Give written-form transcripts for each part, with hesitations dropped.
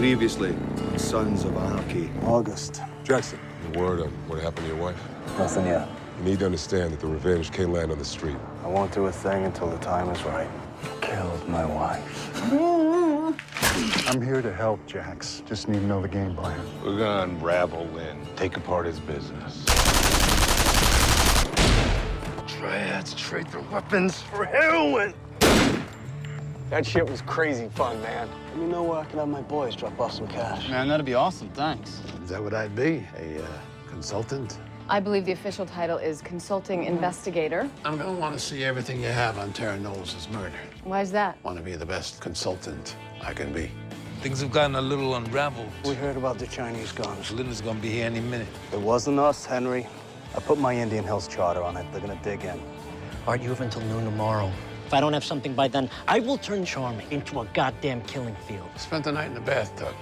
Previously, on Sons of Anarchy. August. Jackson, the word on what happened to your wife? Nothing yet. You need to understand that the revenge can't land on the street. I won't do a thing until the time is right. Killed my wife. I'm here to help, Jax. Just need to know the game plan. We're gonna unravel Lynn, take apart his business. Triads trade their weapons for heroin. That shit was crazy fun, man. Let me know where I can have my boys drop off some cash. Man, that'd be awesome, thanks. Is that what I'd be? A consultant? I believe the official title is consulting investigator. I'm gonna want to see everything you have on Tara Knowles' murder. Why is that? Want to be the best consultant I can be. Things have gotten a little unraveled. We heard about the Chinese guns. Lynn is gonna be here any minute. It wasn't us, Henry. I put my Indian Hills charter on it. They're gonna dig in. Aren't you until noon tomorrow? If I don't have something by then, I will turn Charming into a goddamn killing field. Spent the night in the bathtub,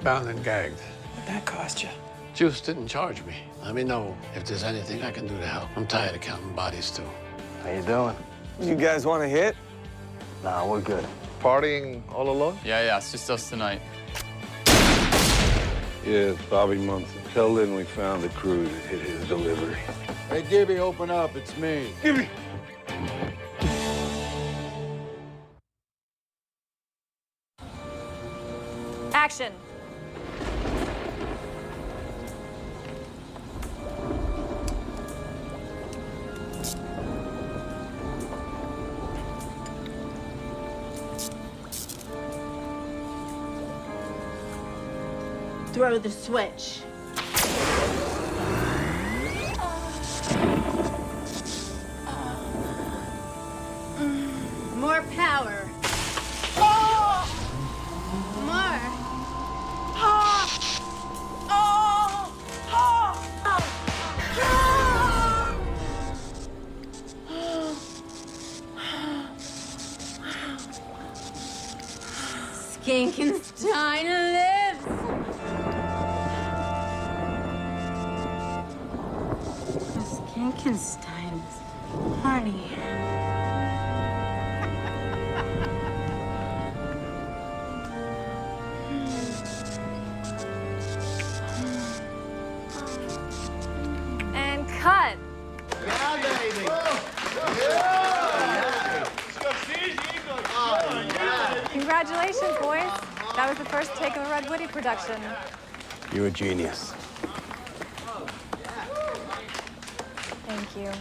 bound and gagged. What'd that cost you? Juice didn't charge me. Let me know if there's anything I can do to help. I'm tired of counting bodies, too. How you doing? You guys want to hit? Nah, we're good. Partying all alone? Yeah, it's just us tonight. Yeah, it's Bobby Munson. Tell Lynn we found the crew that hit his delivery. Hey, Gibby, open up. It's me. Gibby! Action. Throw the switch. More power. More. Skinkenstein lives. Skinkenstein's horny. And cut. Yeah, baby. Congratulations, boys. That was the first take of a Red Woody production. You're a genius. Thank you. You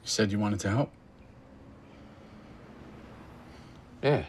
said you wanted to help. Yeah.